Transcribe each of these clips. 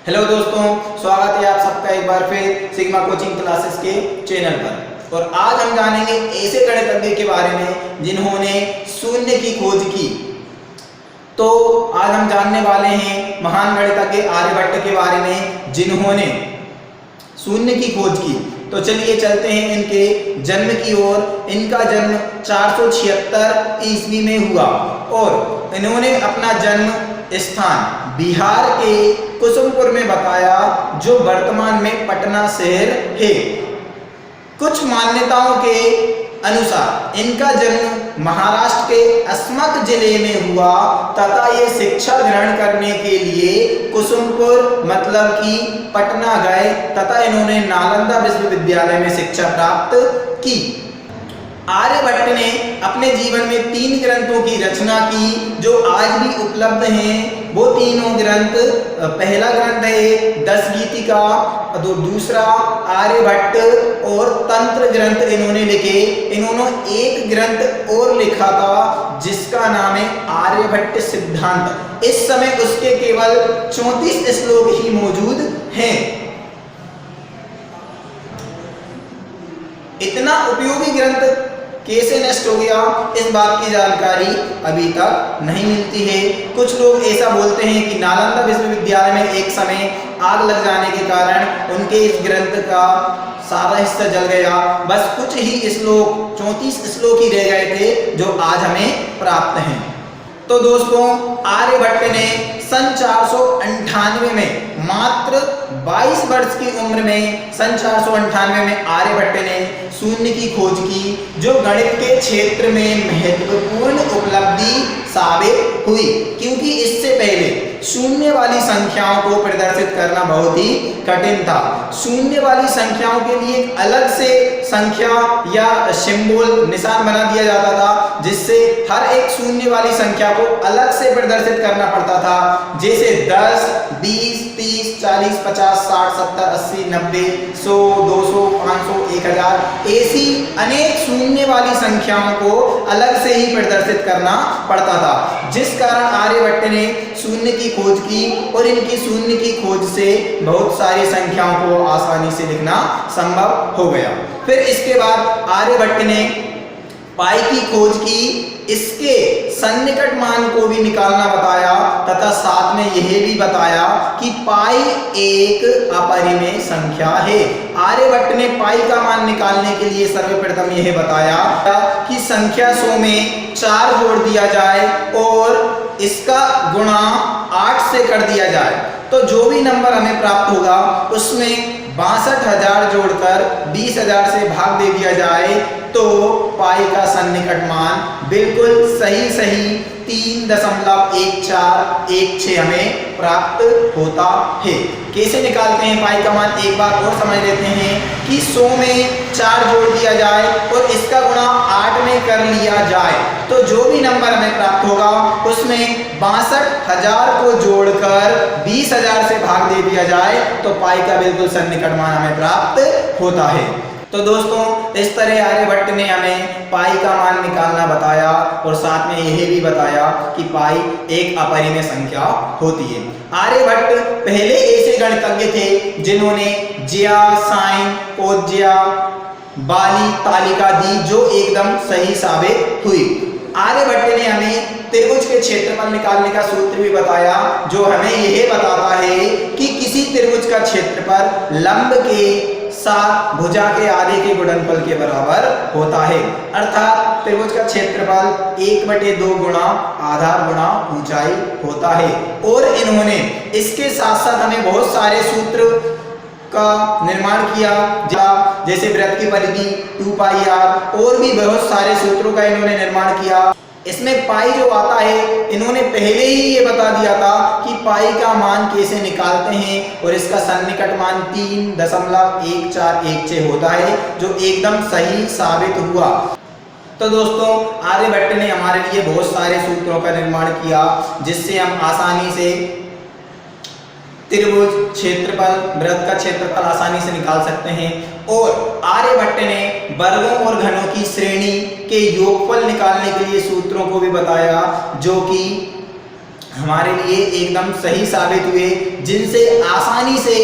Hello दोस्तों, स्वागत है आप सबका एक बार फिर सिग्मा कोचिंग क्लासेस के चैनल पर। और आज हम जानेंगे ऐसे गणितज्ञ के बारे में जिन्होंने शून्य की खोज की। तो आज हम जानने वाले हैं महान गणितज्ञ आर्यभट्ट के बारे में जिन्होंने शून्य की खोज की। तो चलिए चलते हैं इनके जन्म की ओर। इनका जन्म 476 ईस्वी में हुआ और इन्होंने अपना जन्म स्थान बिहार के कुसुमपुर में बताया, जो वर्तमान में पटना शहर है। कुछ मान्यताओं के अनुसार इनका जन्म महाराष्ट्र के अस्मक जिले में हुआ तथा ये शिक्षा ग्रहण करने के लिए कुसुमपुर मतलब कि पटना गए तथा इन्होंने नालंदा विश्वविद्यालय में शिक्षा प्राप्त की। आर्यभट्ट ने अपने जीवन में 3 ग्रंथों की रचना की जो आज भी उपलब्ध हैं। वो तीनों ग्रंथ, पहला ग्रंथ है 10 गीतिका, दूसरा आर्यभट्ट और तंत्र ग्रंथ इन्होंने लिखे। इन्होंने एक ग्रंथ और लिखा था जिसका नाम है आर्यभट्ट सिद्धांत। इस समय उसके केवल 34 श्लोक ही मौजूद हैं। इतना उपयोगी ग्रंथ कैसे नष्ट हो गया, इस बात की जानकारी अभी तक नहीं मिलती है। कुछ लोग ऐसा बोलते हैं कि नालंदा विश्वविद्यालय में एक समय आग लग जाने के कारण उनके इस ग्रंथ का सारा हिस्सा जल गया। बस कुछ ही श्लोक, 34 श्लोक ही रह गए थे जो आज हमें प्राप्त हैं। तो दोस्तों, आर्यभट्ट ने सन 498 में मात्र 22 वर्ष की उम्र में सन 498 में आर्यभट्ट ने शून्य की खोज की, जो गणित के क्षेत्र में महत्वपूर्ण उपलब्धि साबित हुई, क्योंकि इससे पहले शून्य वाली संख्याओं को प्रदर्शित करना बहुत ही कठिन था। शून्य वाली संख्याओं के लिए अलग से संख्या या सिंबल निशान बना दिया जाता था, जिससे हर एक शून्य वाली संख्या को अलग से प्रदर्शित करना पड़ता था। जैसे 10, 20, 30, 40, 50, 60, 70, 80, 90, 100, 200, 500, 1000 ऐसी अनेक शून्य वाली संख्याओं को अलग से ही प्रदर्शित करना पड़ता था, जिस कारण आर्यभट्ट ने शून्य की खोज की और इनकी शून्य की खोज से बहुत सारी संख्याओं को आसानी से लिखना संभव हो गया। फिर इसके बाद आर्यभट्ट ने पाई की खोज की, इसके सन्निकट मान को भी निकालना बताया तथा साथ में यह भी बताया कि पाई एक अपरिमेय संख्या है। आर्यभट्ट ने पाई का मान निकालने के लिए सर्वप्रथम यह बताया कि संख्या 100 में 4 जोड़ दिया जाए और इसका गुणा 8 से कर दिया जाए, तो जो भी नंबर हमें प्राप्त होगा उसमें 62,000 जोड़कर 20,000 से भाग दे दिया जाए, तो पाई का सन्निकट मान बिल्कुल सही 3.1416 हमें प्राप्त होता है। कैसे निकालते हैं पाई का मान, एक बार और समझ लेते हैं कि 100 में 4 जोड़ दिया जाए और इसका गुणा 8 में कर लिया जाए, तो जो भी नंबर हमें प्राप्त होगा उसमें 62,000 को जोड़कर 20,000 से भाग दे दिया जाए, तो पाई का बिल्कुल सन्निकट मान हमें प्राप्त होता है। तो दोस्तों, इस तरह आर्यभट्ट ने हमें पाई का मान निकालना बताया और साथ में यह भी बताया कि पाई एक अपरिमेय संख्या होती है। आर्यभट्ट पहले ऐसे गणितज्ञ थे जिन्होंने ज्या, साइन, कोज्या, बाली तालिका दी, जो एकदम सही साबित हुई। आर्यभट्ट ने हमें त्रिभुज के क्षेत्रफल निकालने का सूत्र भी बताया, जो हमें यह बताता है कि किसी त्रिभुज का क्षेत्रफल लंब के साथ भुजा के आधे के गुणनफल के बराबर होता है। अर्थात त्रिभुज का क्षेत्रफल 1/2 गुणा आधार गुणा ऊंचाई होता है। और इन्होंने इसके साथ साथ हमें बहुत सारे सूत्र का निर्माण किया, जैसे वृत्त की परिधि 2πr, और भी बहुत सारे सूत्रों का इन्होंने निर्माण किया। इसमें पाई जो आता है, इन्होंने पहले ही ये बता दिया था कि पाई का मान कैसे निकालते हैं और इसका सन्निकट मान 3.1416 होता है, जो एकदम सही साबित हुआ। तो दोस्तों, आर्यभट्ट ने हमारे लिए बहुत सारे सूत्रों का निर्माण किया, जिससे हम आसानी से त्रिभुज, क्षेत्रफल, वृत्त का क्षेत्रफल आसानी से निकाल सकते हैं। और आर्यभट्ट ने वर्गों और घनों की श्रेणी के योगफल निकालने के लिए सूत्रों को भी बताया, जो कि हमारे लिए एकदम सही साबित हुए, जिनसे आसानी से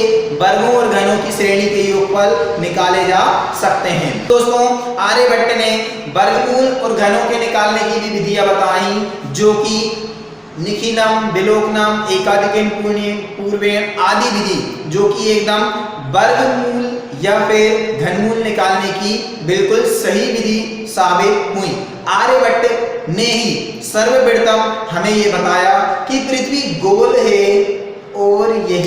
वर्गों और घनों की श्रेणी के योगफल निकाले जा सकते हैं। दोस्तों, आर्यभट्ट ने वर्गमूल और घनों के निकालने की भी विधियां बताई, जो कि निखिलम, विलोकनम, एकाधिकन पूर्वेण आदि विधि, जो कि एकदम वर्गमूल या फिर घनमूल निकालने की बिल्कुल सही विधि साबित हुई। आर्यभट्ट ने ही सर्वप्रथम हमें ये बताया कि पृथ्वी गोल है और यह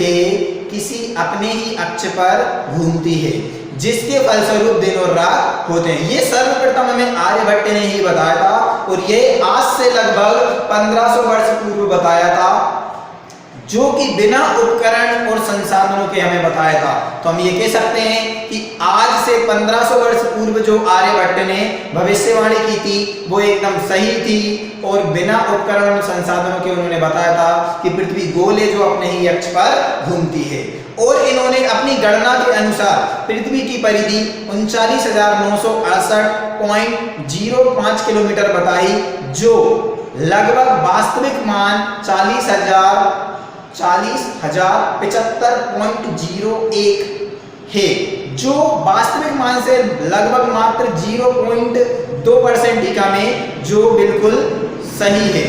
किसी अपने ही अक्ष पर घूमती है, जिसके फलस्वरूप दिन और रात होते हैं। ये सर्वप्रथम हमें आर्यभट्ट ने ही बताया था और ये आज से लगभग 1500 वर्ष पूर्व बताया था, जो कि बिना उपकरण और संसाधनों के हमें बताया था। तो हम ये कह सकते हैं कि आज से 1500 वर्ष पूर्व जो आर्यभट्ट ने भविष्यवाणी की थी वो एकदम सही थी और बिना उपकरण और संसाधनों के उन्होंने बताया था कि पृथ्वी गोल है जो अपने ही अक्ष पर घूमती है। और इन्होंने अपनी गणना के अनुसार पृथ्वी की परिधि 39,968.05 किलोमीटर बताई, जो लगभग वास्तविक मान 40,075.01 है, जो वास्तविक मान से लगभग मात्र 0.2% ही कम है, जो बिल्कुल सही है।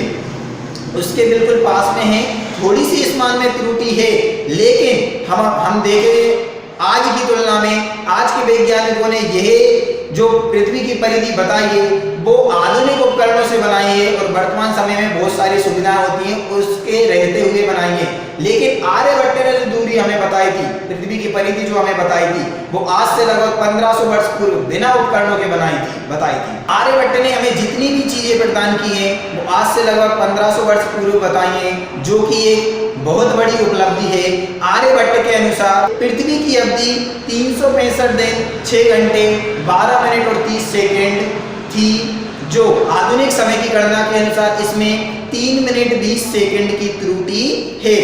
उसके बिल्कुल पास में है, थोड़ी सी इस मान में त्रुटि है, लेकिन हम देखें आज की तुलना में आज के वैज्ञानिकों ने यह जो पृथ्वी की परिधि बताई है वो आधुनिक उपकरणों से बनाई है और वर्तमान समय में बहुत सारी सुविधाएं होती हैं उसके रहते हुए बनाई है। लेकिन आर्यभट्ट ने जो दूरी हमें बताई थी, पृथ्वी की परिधि जो हमें बताई थी, वो आज से लगभग 1500 वर्ष पूर्व बिना उपकरणों के बताई थी। आर्यभट्ट ने हमें जितनी भी चीजें प्रदान की हैं वो आज से लगभग 1500 वर्ष पूर्व बताई हैं, जो कि एक बहुत बड़ी उपलब्धि है। आर्यभट्ट के अनुसार पृथ्वी की अवधि 365 दिन 6 घंटे 12 मिनट और 30 सेकेंड थी, जो आधुनिक समय की गणना के अनुसार इसमें 3 मिनट 20 सेकेंड की त्रुटि है,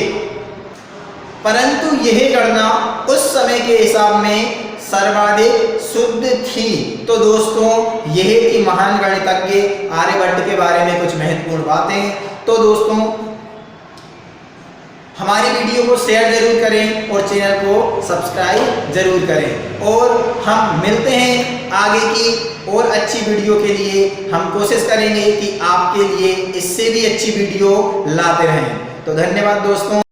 परंतु यह गणना उस समय के हिसाब में सर्वाधिक शुद्ध थी। तो दोस्तों, यह थी महान गणितज्ञ आर्यभट्ट के बारे में कुछ महत्वपूर्ण बातें। तो दोस्तों, हमारी वीडियो को शेयर जरूर करें और चैनल को सब्सक्राइब जरूर करें, और हम मिलते हैं आगे की और अच्छी वीडियो के लिए। हम कोशिश करेंगे कि आपके लिए इससे भी अच्छी वीडियो लाते रहें। तो धन्यवाद दोस्तों।